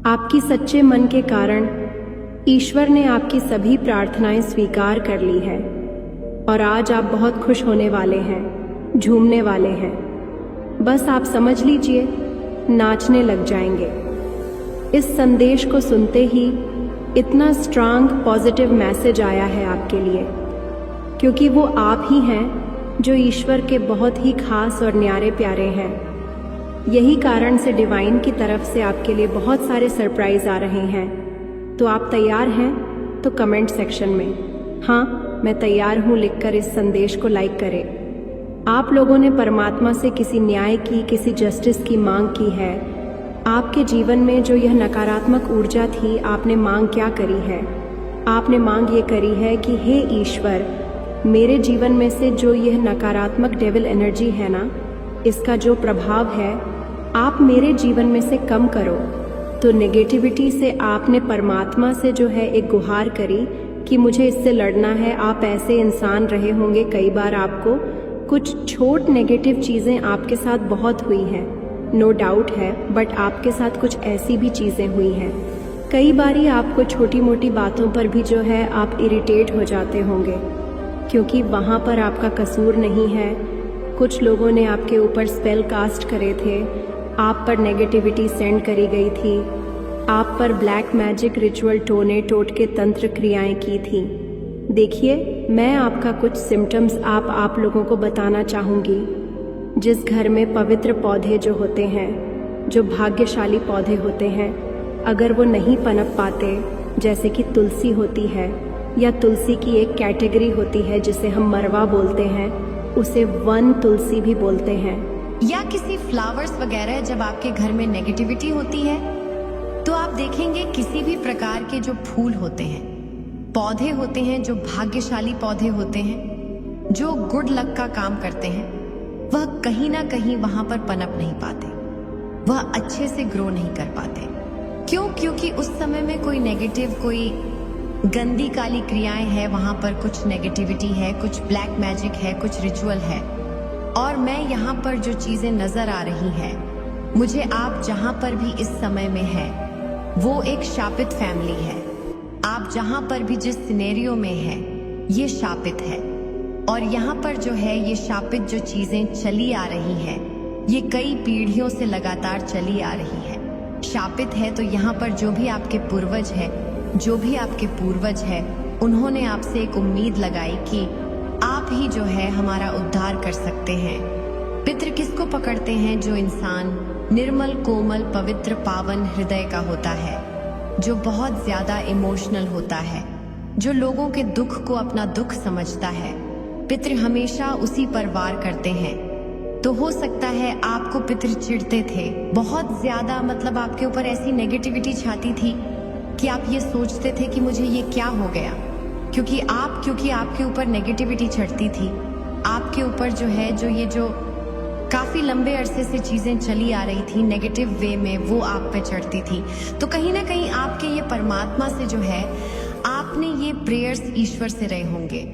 आपकी सच्चे मन के कारण ईश्वर ने आपकी सभी प्रार्थनाएं स्वीकार कर ली है और आज आप बहुत खुश होने वाले हैं, झूमने वाले हैं। बस आप समझ लीजिए, नाचने लग जाएंगे। इस संदेश को सुनते ही इतना स्ट्रांग पॉजिटिव मैसेज आया है आपके लिए, क्योंकि वो आप ही हैं जो ईश्वर के बहुत ही खास और न्यारे प्यारे हैं। यही कारण से डिवाइन की तरफ से आपके लिए बहुत सारे सरप्राइज आ रहे हैं। तो आप तैयार हैं? तो कमेंट सेक्शन में हाँ मैं तैयार हूँ लिखकर इस संदेश को लाइक करें। आप लोगों ने परमात्मा से किसी न्याय की, किसी जस्टिस की मांग की है। आपके जीवन में जो यह नकारात्मक ऊर्जा थी, आपने मांग क्या करी है? आपने मांग ये करी है कि हे ईश्वर, मेरे जीवन में से जो यह नकारात्मक डेविल एनर्जी है ना, इसका जो प्रभाव है आप मेरे जीवन में से कम करो। तो नेगेटिविटी से आपने परमात्मा से जो है एक गुहार करी कि मुझे इससे लड़ना है। आप ऐसे इंसान रहे होंगे, कई बार आपको कुछ छोट नेगेटिव चीज़ें आपके साथ बहुत हुई हैं, नो डाउट है, बट आपके साथ कुछ ऐसी भी चीज़ें हुई हैं। कई बारी आपको छोटी मोटी बातों पर भी जो है आप इरिटेट हो जाते होंगे, क्योंकि वहाँ पर आपका कसूर नहीं है। कुछ लोगों ने आपके ऊपर स्पेल कास्ट करे थे, आप पर नेगेटिविटी सेंड करी गई थी, आप पर ब्लैक मैजिक रिचुअल टोने टोटके तंत्र क्रियाएं की थी। देखिए, मैं आपका कुछ सिम्टम्स आप लोगों को बताना चाहूँगी। जिस घर में पवित्र पौधे जो होते हैं, जो भाग्यशाली पौधे होते हैं, अगर वो नहीं पनप पाते, जैसे कि तुलसी होती है, या तुलसी की एक कैटेगरी होती है जिसे हम मरवा बोलते हैं, उसे वन तुलसी भी बोलते हैं, या किसी फ्लावर्स वगैरह, जब आपके घर में नेगेटिविटी होती है तो आप देखेंगे किसी भी प्रकार के जो फूल होते हैं, पौधे होते हैं, जो भाग्यशाली पौधे होते हैं, जो गुड लक का काम करते हैं, वह कहीं ना कहीं वहां पर पनप नहीं पाते, वह अच्छे से ग्रो नहीं कर पाते। क्यों? क्योंकि उस समय में कोई नेगेटिव, कोई गंदी काली क्रियाएं हैं, वहां पर कुछ नेगेटिविटी है, कुछ ब्लैक मैजिक है, कुछ रिचुअल है। और मैं यहाँ पर जो चीजें नजर आ रही हैं, मुझे आप जहां पर भी इस समय में है, वो एक शापित फैमिली है। आप जहां पर भी जिस सिनेरियो में है, ये शापित है। और यहाँ पर जो है ये शापित जो चीजें चली आ रही हैं, ये कई पीढ़ियों से लगातार चली आ रही है। शापित है तो यहाँ पर जो भी आपके पूर्वज है, जो भी आपके पूर्वज है, उन्होंने आपसे एक उम्मीद लगाई कि आप ही जो है हमारा उद्धार कर सकते हैं। पितृ किसको पकड़ते हैं? जो इंसान निर्मल, कोमल, पवित्र, पावन हृदय का होता है, जो बहुत ज्यादा इमोशनल होता है, जो लोगों के दुख को अपना दुख समझता है। पितृ हमेशा उसी पर वार करते हैं। तो हो सकता है आपको पितृ चिढ़ते थे बहुत ज्यादा, मतलब आपके ऊपर ऐसी नेगेटिविटी छाती थी कि आप ये सोचते थे कि मुझे ये क्या हो गया, क्योंकि आपके ऊपर नेगेटिविटी चढ़ती थी, आपके ऊपर जो है जो काफी लंबे अरसे से चीजें चली आ रही थी नेगेटिव वे में, वो आप पे चढ़ती थी। तो कहीं ना कहीं आपके ये परमात्मा से जो है, आपने ये प्रेयर्स ईश्वर से रहे होंगे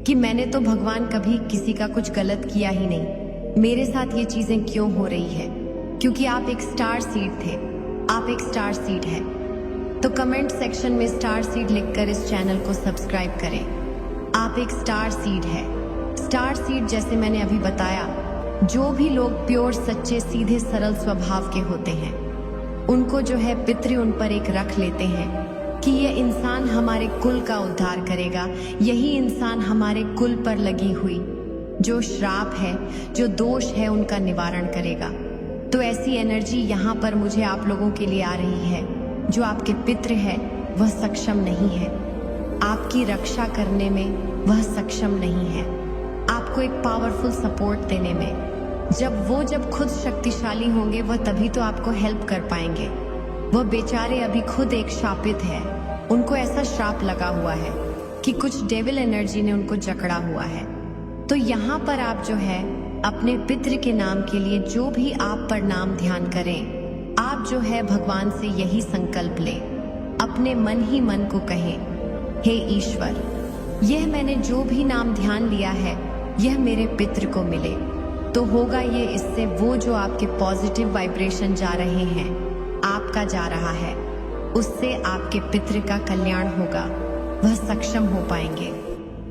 कि मैंने तो भगवान कभी किसी का कुछ गलत किया ही नहीं, मेरे साथ ये चीजें क्यों हो रही है? क्योंकि आप एक स्टार सीड थे, आप एक स्टार सीड है। तो कमेंट सेक्शन में स्टार सीड लिखकर इस चैनल को सब्सक्राइब करें। आप एक स्टार सीड है। स्टार सीड, जैसे मैंने अभी बताया, जो भी लोग प्योर, सच्चे, सीधे, सरल स्वभाव के होते हैं, उनको जो है पितृ उन पर एक रख लेते हैं कि ये इंसान हमारे कुल का उद्धार करेगा, यही इंसान हमारे कुल पर लगी हुई जो श्राप है, जो दोष है, उनका निवारण करेगा। तो ऐसी एनर्जी यहाँ पर मुझे आप लोगों के लिए आ रही है। जो आपके पितृ है वह सक्षम नहीं है, आपकी रक्षा करने में वह सक्षम नहीं है, आपको एक पावरफुल सपोर्ट देने में। जब खुद शक्तिशाली होंगे, वह तभी तो आपको हेल्प कर पाएंगे। वह बेचारे अभी खुद एक शापित है, उनको ऐसा श्राप लगा हुआ है कि कुछ डेविल एनर्जी ने उनको जकड़ा हुआ है। तो यहाँ पर आप जो है अपने पितृ के नाम के लिए जो भी आप पर नाम ध्यान करें, आप जो है भगवान से यही संकल्प लें, अपने मन ही मन को कहें, हे ईश्वर, यह मैंने जो भी नाम ध्यान लिया है, यह मेरे पितृ को मिले। तो होगा ये, इससे वो जो आपके पॉजिटिव वाइब्रेशन जा रहे हैं, आपका जा रहा है, उससे आपके पितृ का कल्याण होगा। वह सक्षम हो पाएंगे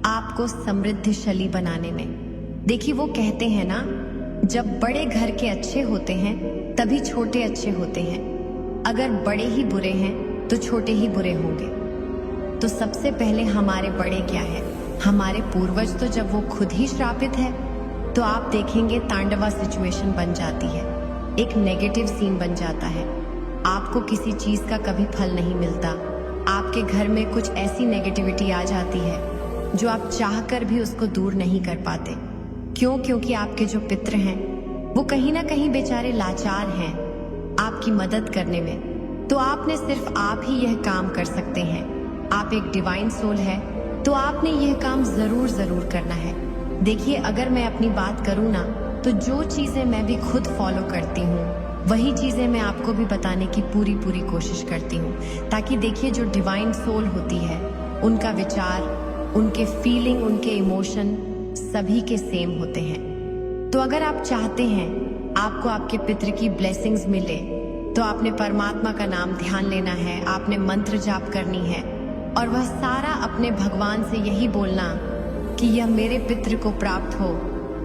आपको समृद्धिशाली बनाने में। देखिए, वो कहते हैं ना, जब बड़े घर के अच्छे होते हैं तभी छोटे अच्छे होते हैं। अगर बड़े ही बुरे हैं तो छोटे ही बुरे होंगे। तो सबसे पहले हमारे बड़े क्या है? हमारे पूर्वज। तो जब वो खुद ही श्रापित है तो आप देखेंगे तांडवा सिचुएशन बन जाती है, एक नेगेटिव सीन बन जाता है। आपको किसी चीज का कभी फल नहीं मिलता। आपके घर में कुछ ऐसी नेगेटिविटी आ जाती है जो आप चाहकर भी उसको दूर नहीं कर पाते। क्यों? क्योंकि आपके जो पितृ हैं वो कहीं ना कहीं बेचारे लाचार हैं आपकी मदद करने में। तो आपने सिर्फ आप ही यह काम कर सकते हैं। आप एक डिवाइन सोल है तो आपने यह काम जरूर करना है। देखिए, अगर मैं अपनी बात करूँ ना, तो जो चीजें मैं भी खुद फॉलो करती हूँ वही चीजें मैं आपको भी बताने की पूरी कोशिश करती हूँ, ताकि देखिए जो डिवाइन सोल होती है उनका विचार, उनके फीलिंग, उनके इमोशन सभी के सेम होते हैं। तो अगर आप चाहते हैं आपको आपके पितृ की ब्लेसिंग्स मिले तो आपने परमात्मा का नाम ध्यान लेना है, आपने मंत्र जाप करनी है और वह सारा अपने भगवान से यही बोलना कि यह मेरे पितृ को प्राप्त हो।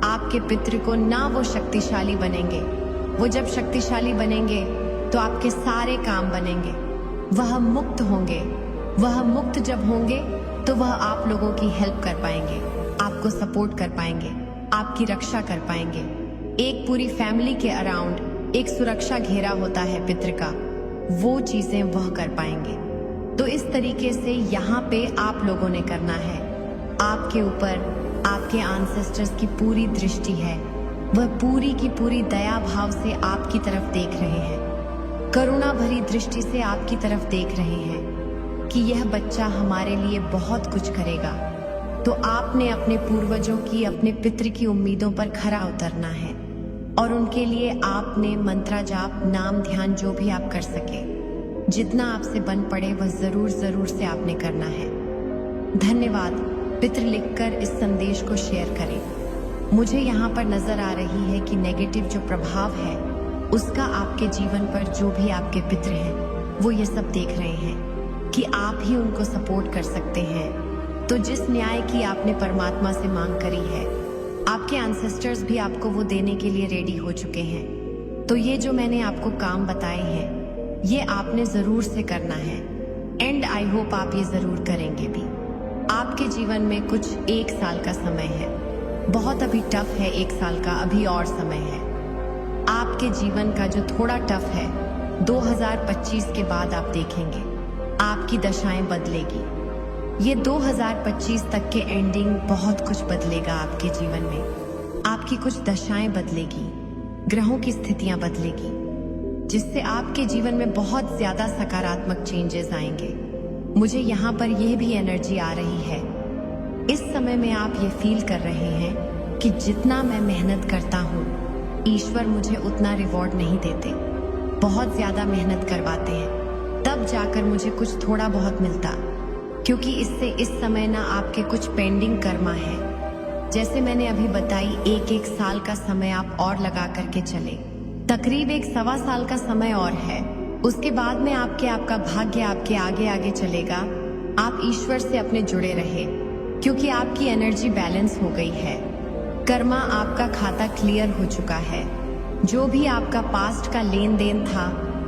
आपके पितृ को ना वो शक्तिशाली बनेंगे, वो जब शक्तिशाली बनेंगे तो आपके सारे काम बनेंगे। वह मुक्त होंगे। वह मुक्त जब होंगे तो वह आप लोगों की हेल्प कर पाएंगे, आपको सपोर्ट कर पाएंगे, आपकी रक्षा कर पाएंगे। एक पूरी फैमिली के अराउंड एक सुरक्षा घेरा होता है पितृ का, वो चीजें वह कर पाएंगे। तो इस तरीके से यहाँ पे आप लोगों ने करना है। आपके ऊपर आपके एंसेस्टर्स की पूरी दृष्टि है, वह पूरी की पूरी दया भाव से आपकी तरफ देख रहे हैं, करुणा भरी दृष्टि से आपकी तरफ देख रहे हैं कि यह बच्चा हमारे लिए बहुत कुछ करेगा। तो आपने अपने पूर्वजों की, अपने पितृ की उम्मीदों पर खरा उतरना है और उनके लिए आपने मंत्रा जाप, नाम ध्यान जो भी आप कर सके, जितना आपसे बन पड़े वह जरूर से आपने करना है। धन्यवाद। पितृ लिखकर इस संदेश को शेयर करें। मुझे यहाँ पर नजर आ रही है कि नेगेटिव जो प्रभाव है उसका आपके जीवन पर जो भी आपके पितृ हैं वो ये सब देख रहे हैं कि आप ही उनको सपोर्ट कर सकते हैं। तो जिस न्याय की आपने परमात्मा से मांग करी है, आपके एंसेस्टर्स भी आपको वो देने के लिए रेडी हो चुके हैं। तो ये जो मैंने आपको काम बताए हैं ये आपने जरूर से करना है एंड आई होप आप ये जरूर करेंगे भी। आपके जीवन में कुछ 1 साल का समय है, बहुत अभी टफ है। 1 साल का अभी और समय है। आपके जीवन का जो थोड़ा टफ है 2025 के बाद आप देखेंगे आपकी दशाएं बदलेगी। ये 2025 तक के एंडिंग बहुत कुछ बदलेगा आपके जीवन में। आपकी कुछ दशाएं बदलेगी, ग्रहों की स्थितियां बदलेगी, जिससे आपके जीवन में बहुत ज्यादा सकारात्मक चेंजेस आएंगे। मुझे यहाँ पर यह भी एनर्जी आ रही है, इस समय में आप ये फील कर रहे हैं कि जितना मैं मेहनत करता हूँ ईश्वर मुझे उतना रिवॉर्ड नहीं देते, बहुत ज्यादा मेहनत करवाते हैं तब जाकर मुझे कुछ थोड़ा बहुत मिलता। क्योंकि इससे इस समय ना आपके कुछ पेंडिंग कर्मा है। जैसे मैंने अभी बताई 1 साल का समय आप और लगा करके चले, तकरीब 1.25 साल का समय और है। उसके बाद में आपका भाग्य आपके आगे आगे चलेगा। आप ईश्वर से अपने जुड़े रहे क्योंकि आपकी एनर्जी बैलेंस हो गई है। कर्मा आपका खाता क्लियर हो चुका है। जो भी आपका पास्ट का लेन देन था,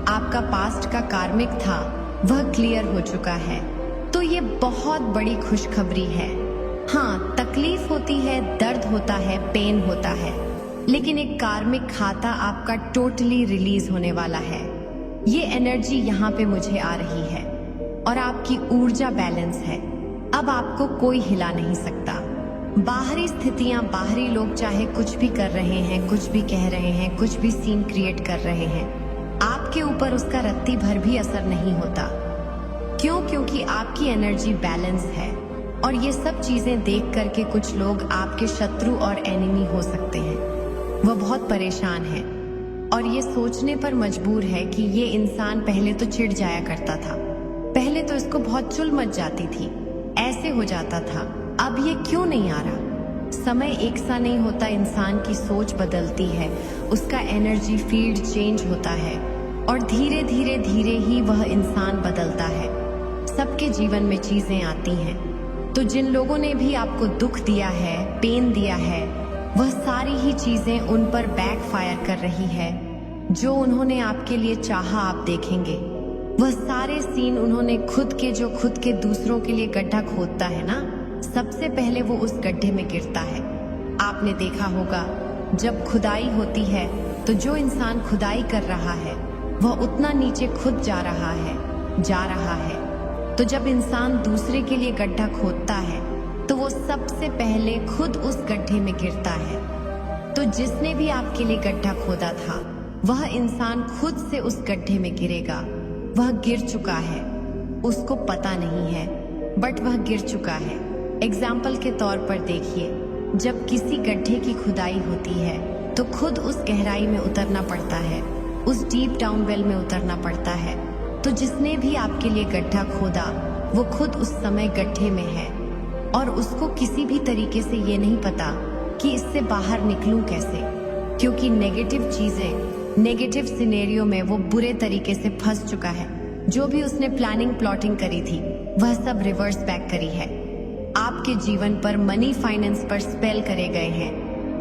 आपका पास्ट का कार्मिक था, वह क्लियर हो चुका है। तो ये बहुत बड़ी खुशखबरी है। हाँ, तकलीफ होती है, दर्द होता है, पेन होता है, लेकिन एक कार्मिक खाता आपका टोटली रिलीज होने वाला है। ये एनर्जी यहाँ पे मुझे आ रही है और आपकी ऊर्जा बैलेंस है। अब आपको कोई हिला नहीं सकता। बाहरी स्थितियां, बाहरी लोग चाहे कुछ भी कर रहे हैं, कुछ भी कह रहे हैं, कुछ भी सीन क्रिएट कर रहे हैं, आपके ऊपर उसका रत्ती भर भी असर नहीं होता। क्यों? क्योंकि आपकी एनर्जी बैलेंस है। और ये सब चीजें देख करके कुछ लोग आपके शत्रु और एनिमी हो सकते हैं। वह बहुत परेशान है और ये सोचने पर मजबूर है कि ये इंसान पहले तो चिढ़ जाया करता था, पहले तो इसको बहुत चुल मच जाती थी, ऐसे हो जाता था, अब ये क्यों नहीं आ रहा। समय एक सा नहीं होता, इंसान की सोच बदलती है, उसका एनर्जी फील्ड चेंज होता है। और धीरे धीरे धीरे ही वह इंसान बदलता है। सबके जीवन में चीजें आती हैं, तो जिन लोगों ने भी आपको दुख दिया है, पेन दिया है, वह सारी ही चीजें उन पर बैकफायर कर रही है। जो उन्होंने आपके लिए चाहा आप देखेंगे, वह सारे सीन उन्होंने खुद के दूसरों के लिए गड्ढा खोदता है ना, सबसे पहले वो उस गड्ढे में गिरता है। आपने देखा होगा जब खुदाई होती है तो जो इंसान खुदाई कर रहा है वह उतना नीचे खुद जा रहा है। तो जब इंसान दूसरे के लिए गड्ढा खोदता है तो वो सबसे पहले खुद उस गड्ढे में गिरता है। तो जिसने भी आपके लिए गड्ढा खोदा था वह इंसान खुद से उस गड्ढे में गिरेगा। वह गिर चुका है, उसको पता नहीं है, बट वह गिर चुका है। एग्जाम्पल के तौर पर देखिए, जब किसी गड्ढे की खुदाई होती है तो खुद उस गहराई में उतरना पड़ता है, उस डीप डाउन वेल में उतरना पड़ता है। तो जिसने भी आपके लिए गड्ढा खोदा वो खुद उस समय गड्ढे में है और उसको किसी भी तरीके से ये नहीं पता कि इससे बाहर निकलूं कैसे, क्योंकि नेगेटिव चीजें, नेगेटिव सिनेरियो में वो बुरे तरीके से फंस चुका है। जो भी उसने प्लानिंग प्लॉटिंग करी थी वह सब रिवर्स बैक करी है। आपके जीवन पर मनी फाइनेंस पर स्पेल करे गए हैं,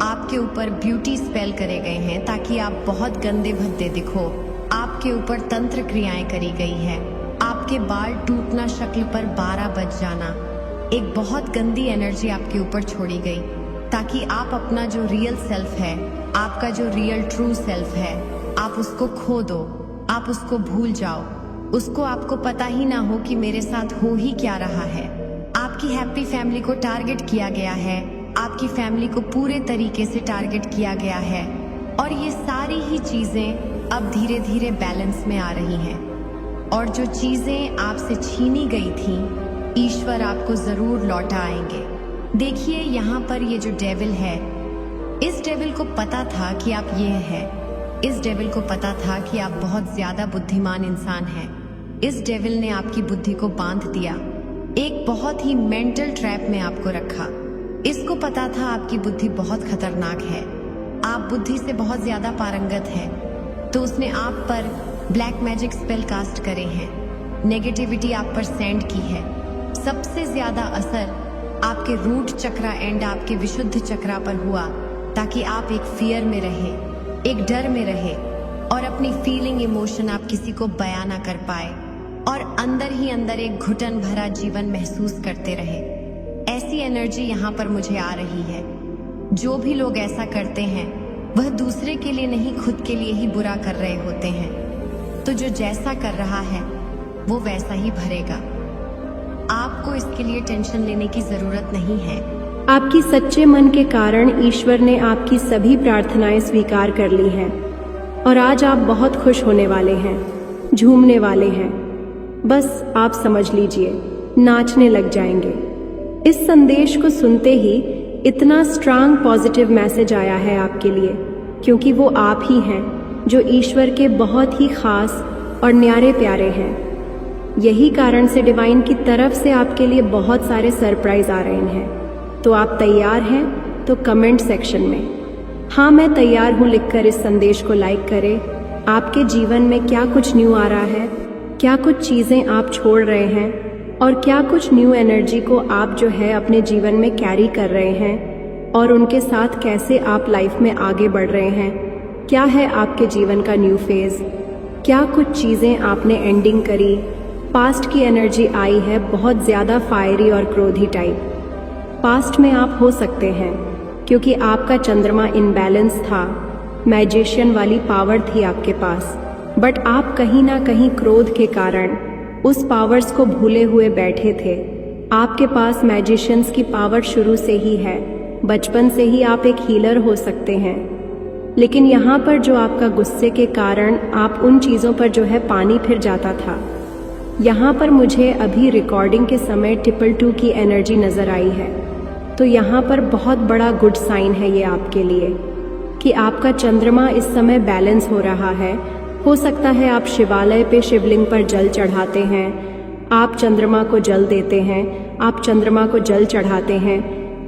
आपके ऊपर ब्यूटी स्पेल करे गए हैं ताकि आप बहुत गंदे भद्दे दिखो। आपके ऊपर तंत्र क्रियाएं करी गई है, आपके बाल टूटना, शक्ल पर 12 बज जाना, एक बहुत गंदी एनर्जी आपके ऊपर छोड़ी गई ताकि आप अपना जो रियल सेल्फ है, आपका जो रियल ट्रू सेल्फ है, आप उसको खो दो, आप उसको भूल जाओ, उसको आपको पता ही ना हो कि मेरे साथ हो ही क्या रहा है। आपकी हैप्पी फैमिली को टारगेट किया गया है, आपकी फैमिली को पूरे तरीके से टारगेट किया गया है और ये सारी ही चीजें अब धीरे धीरे बैलेंस में आ रही हैं। और जो चीजें आपसे छीनी गई थी ईश्वर आपको जरूर लौटा आएंगे। देखिए यहाँ पर ये जो डेविल है, इस डेविल को पता था कि आप ये हैं, इस डेविल को पता था कि आप बहुत ज्यादा बुद्धिमान इंसान हैं। इस डेविल ने आपकी बुद्धि को बांध दिया, एक बहुत ही मेंटल ट्रैप में आपको रखा। इसको पता था आपकी बुद्धि बहुत खतरनाक है, आप बुद्धि से बहुत ज्यादा पारंगत हैं, तो उसने आप पर ब्लैक मैजिक स्पेल कास्ट करे हैं, नेगेटिविटी आप पर सेंड की है। सबसे ज्यादा असर आपके रूट चक्रा एंड आपके विशुद्ध चक्रा पर हुआ ताकि आप एक फियर में रहे, एक डर में रहे और अपनी फीलिंग इमोशन आप किसी को बयां ना कर पाए और अंदर ही अंदर एक घुटन भरा जीवन महसूस करते रहे। ऐसी एनर्जी यहाँ पर मुझे आ रही है। जो भी लोग ऐसा करते हैं वह दूसरे के लिए नहीं, खुद के लिए ही बुरा कर रहे होते हैं। तो जो जैसा कर रहा है वो वैसा ही भरेगा। आपको इसके लिए टेंशन लेने की जरूरत नहीं है। आपकी सच्चे मन के कारण ईश्वर ने आपकी सभी प्रार्थनाएं स्वीकार कर ली हैं और आज आप बहुत खुश होने वाले हैं, झूमने वाले हैं। बस आप समझ लीजिए, नाचने लग जाएंगे। इस संदेश को सुनते ही इतना स्ट्रांग पॉजिटिव मैसेज आया है आपके लिए, क्योंकि वो आप ही हैं जो ईश्वर के बहुत ही खास और न्यारे प्यारे हैं। यही कारण से डिवाइन की तरफ से आपके लिए बहुत सारे सरप्राइज आ रहे हैं। तो आप तैयार हैं तो कमेंट सेक्शन में हाँ मैं तैयार हूँ लिखकर इस संदेश को लाइक करें। आपके जीवन में क्या कुछ न्यू आ रहा है, क्या कुछ चीज़ें आप छोड़ रहे हैं और क्या कुछ न्यू एनर्जी को आप जो है अपने जीवन में कैरी कर रहे हैं और उनके साथ कैसे आप लाइफ में आगे बढ़ रहे हैं। क्या है आपके जीवन का न्यू फेज, क्या कुछ चीज़ें आपने एंडिंग करी, पास्ट की एनर्जी आई है बहुत ज़्यादा फायरी और क्रोधी टाइप। पास्ट में आप हो सकते हैं क्योंकि आपका चंद्रमा इनबैलेंस था, मैजिशियन वाली पावर थी आपके पास, बट आप कहीं ना कहीं क्रोध के कारण उस पावर्स को भूले हुए बैठे थे। आपके पास मैजिशियंस की पावर शुरू से ही है, बचपन से ही आप एक हीलर हो सकते हैं। लेकिन यहाँ पर जो आपका गुस्से के कारण आप उन चीज़ों पर जो है पानी फिर जाता था, यहाँ पर मुझे अभी रिकॉर्डिंग के समय 222 की एनर्जी नज़र आई है। तो यहाँ पर बहुत बड़ा गुड साइन है ये आपके लिए कि आपका चंद्रमा इस समय बैलेंस हो रहा है। हो सकता है आप शिवालय पे शिवलिंग पर जल चढ़ाते हैं, आप चंद्रमा को जल देते हैं, आप चंद्रमा को जल चढ़ाते हैं।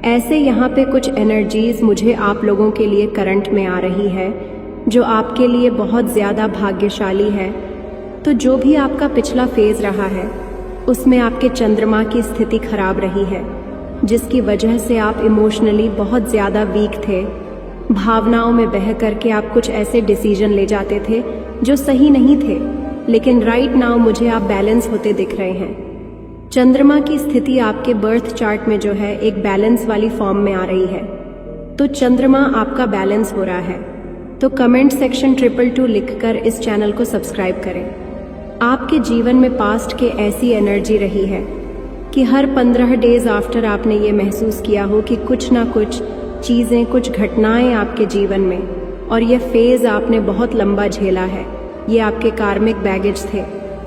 ऐसे यहाँ पे कुछ एनर्जीज मुझे आप लोगों के लिए करंट में आ रही है जो आपके लिए बहुत ज़्यादा भाग्यशाली है। तो जो भी आपका पिछला फेज रहा है उसमें आपके चंद्रमा की स्थिति खराब रही है, जिसकी वजह से आप इमोशनली बहुत ज़्यादा वीक थे। भावनाओं में बह करके आप कुछ ऐसे डिसीजन ले जाते थे जो सही नहीं थे, लेकिन राइट नाउ मुझे आप बैलेंस होते दिख रहे हैं। चंद्रमा की स्थिति आपके बर्थ चार्ट में जो है एक बैलेंस वाली फॉर्म में आ रही है, तो चंद्रमा आपका बैलेंस हो रहा है। तो कमेंट सेक्शन 222 लिखकर इस चैनल को सब्सक्राइब करें। आपके जीवन में पास्ट के ऐसी एनर्जी रही है कि हर 15 डेज आफ्टर आपने ये महसूस किया हो कि कुछ ना कुछ चीज़ें, कुछ घटनाएं आपके जीवन में, और ये फेज आपने बहुत लंबा झेला है। ये आपके कार्मिक बैगेज थे,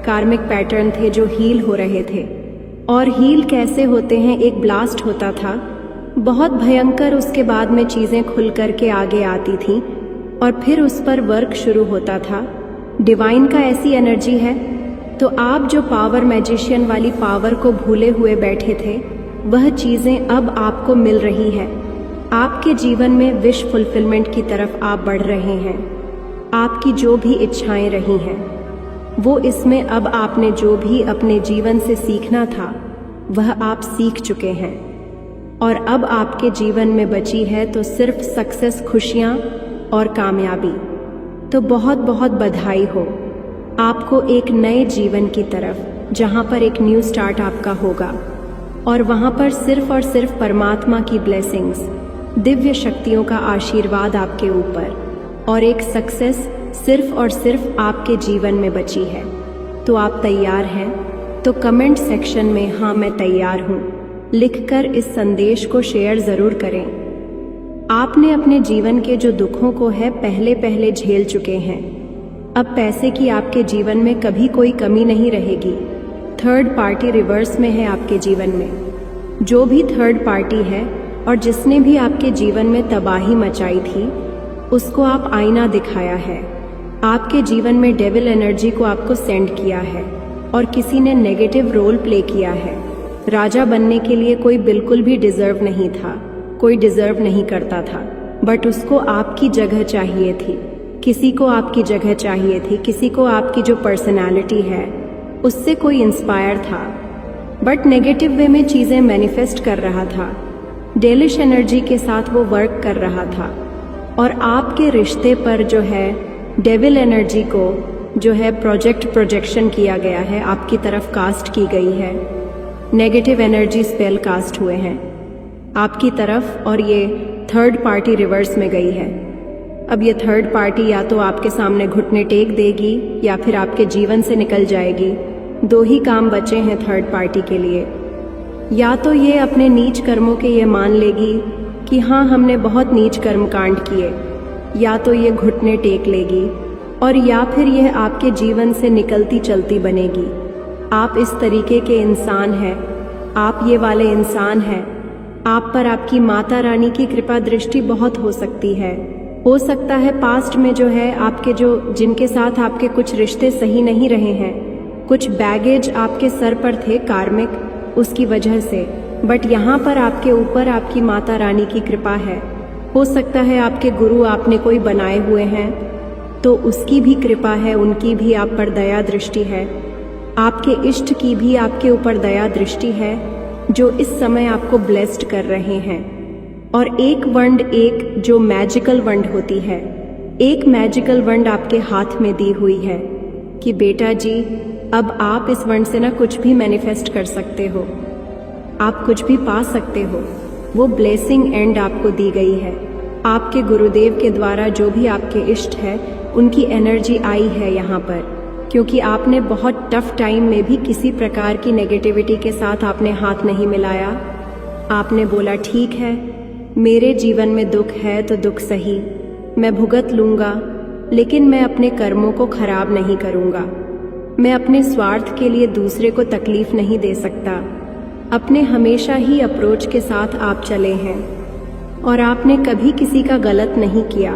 कार्मिक पैटर्न थे जो हील हो रहे थे। और हील कैसे होते हैं? एक ब्लास्ट होता था बहुत भयंकर, उसके बाद में चीज़ें खुल करके आगे आती थीं और फिर उस पर वर्क शुरू होता था। डिवाइन का ऐसी एनर्जी है। तो आप जो पावर, मैजिशियन वाली पावर को भूले हुए बैठे थे, वह चीज़ें अब आपको मिल रही है। आपके जीवन में विश फुलफिलमेंट की तरफ आप बढ़ रहे हैं। आपकी जो भी इच्छाएं रही हैं वो इसमें अब आपने जो भी अपने जीवन से सीखना था वह आप सीख चुके हैं। और अब आपके जीवन में बची है तो सिर्फ सक्सेस, खुशियाँ और कामयाबी। तो बहुत बहुत बधाई हो आपको एक नए जीवन की तरफ, जहाँ पर एक न्यू स्टार्ट आपका होगा। और वहाँ पर सिर्फ और सिर्फ परमात्मा की ब्लेसिंग्स, दिव्य शक्तियों का आशीर्वाद आपके ऊपर, और एक सक्सेस सिर्फ और सिर्फ आपके जीवन में बची है। तो आप तैयार हैं? तो कमेंट सेक्शन में हाँ मैं तैयार हूँ लिखकर इस संदेश को शेयर ज़रूर करें। आपने अपने जीवन के जो दुखों को है पहले झेल चुके हैं। अब पैसे की आपके जीवन में कभी कोई कमी नहीं रहेगी। थर्ड पार्टी रिवर्स में है आपके जीवन में। जो भी थर्ड पार्टी है और जिसने भी आपके जीवन में तबाही मचाई थी, उसको आप आईना दिखाया है। आपके जीवन में डेविल एनर्जी को आपको सेंड किया है और किसी ने नेगेटिव रोल प्ले किया है। राजा बनने के लिए कोई बिल्कुल भी डिजर्व नहीं था, कोई डिजर्व नहीं करता था, बट उसको आपकी जगह चाहिए थी। किसी को आपकी जगह चाहिए थी, किसी को आपकी जो पर्सनालिटी है उससे कोई इंस्पायर था, बट नेगेटिव वे में चीज़ें मैनिफेस्ट कर रहा था। डेलिश एनर्जी के साथ वो वर्क कर रहा था और आपके रिश्ते पर जो है डेविल एनर्जी को जो है प्रोजेक्शन किया गया है, आपकी तरफ कास्ट की गई है। नेगेटिव एनर्जी स्पेल कास्ट हुए हैं आपकी तरफ और ये थर्ड पार्टी रिवर्स में गई है। अब ये थर्ड पार्टी या तो आपके सामने घुटने टेक देगी या फिर आपके जीवन से निकल जाएगी। दो ही काम बचे हैं थर्ड पार्टी के लिए। या तो ये अपने नीच कर्मों के ये मान लेगी कि हाँ हमने बहुत नीच कर्म कांड किए, या तो ये घुटने टेक लेगी, और या फिर यह आपके जीवन से निकलती चलती बनेगी। आप इस तरीके के इंसान हैं, आप ये वाले इंसान हैं। आप पर आपकी माता रानी की कृपा दृष्टि बहुत हो सकती है। हो सकता है पास्ट में जो है आपके जिनके साथ आपके कुछ रिश्ते सही नहीं रहे हैं, कुछ बैगेज आपके सर पर थे कार्मिक, उसकी वजह से, बट यहाँ पर आपके ऊपर आपकी माता रानी की कृपा है। हो सकता है आपके गुरु आपने कोई बनाए हुए हैं तो उसकी भी कृपा है, उनकी भी आप पर दया दृष्टि है। आपके इष्ट की भी आपके ऊपर दया दृष्टि है जो इस समय आपको ब्लेस्ड कर रहे हैं। और एक वंड, एक जो मैजिकल वंड होती है, एक मैजिकल वंड आपके हाथ में दी हुई है कि बेटा जी अब आप इस वंड से ना कुछ भी मैनिफेस्ट कर सकते हो, आप कुछ भी पा सकते हो। वो ब्लेसिंग एंड आपको दी गई है। आपके गुरुदेव के द्वारा जो भी आपके इष्ट है उनकी एनर्जी आई है यहाँ पर, क्योंकि आपने बहुत टफ टाइम में भी किसी प्रकार की नेगेटिविटी के साथ आपने हाथ नहीं मिलाया। आपने बोला ठीक है मेरे जीवन में दुख है तो दुख सही, मैं भुगत लूँगा, लेकिन मैं अपने कर्मों को खराब नहीं करूँगा। मैं अपने स्वार्थ के लिए दूसरे को तकलीफ नहीं दे सकता। अपने हमेशा ही अप्रोच के साथ आप चले हैं और आपने कभी किसी का गलत नहीं किया।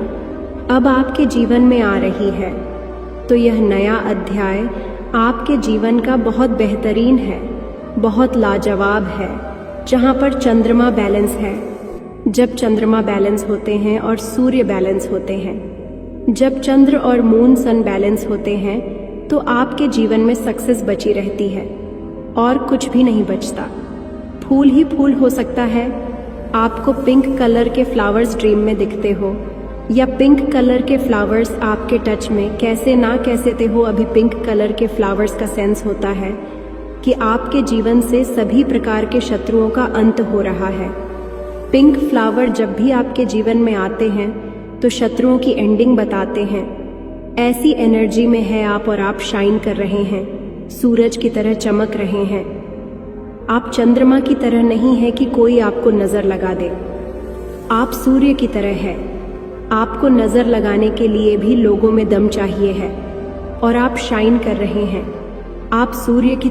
अब आपके जीवन में आ रही है तो यह नया अध्याय आपके जीवन का बहुत बेहतरीन है, बहुत लाजवाब है, जहाँ पर चंद्रमा बैलेंस है। जब चंद्रमा बैलेंस होते हैं और सूर्य बैलेंस होते हैं जब चंद्र और मून सन बैलेंस होते हैं तो आपके जीवन में सक्सेस बची रहती है और कुछ भी नहीं बचता। फूल ही फूल हो सकता है। आपको पिंक कलर के फ्लावर्स ड्रीम में दिखते हो या पिंक कलर के फ्लावर्स आपके टच में कैसे ना कैसे ते हो, अभी पिंक कलर के फ्लावर्स का सेंस होता है कि आपके जीवन से सभी प्रकार के शत्रुओं का अंत हो रहा है। पिंक फ्लावर जब भी आपके जीवन में आते हैं तो शत्रुओं की एंडिंग बताते हैं। ऐसी एनर्जी में है आप और आप शाइन कर रहे हैं, सूरज की तरह चमक रहे हैं। आप चंद्रमा की तरह नहीं है कि कोई आपको नजर लगा दे। आप सूर्य की तरह है। आपको नजर लगाने के लिए भी लोगों में दम चाहिए है और आप शाइन कर रहे हैं। आप सूर्य की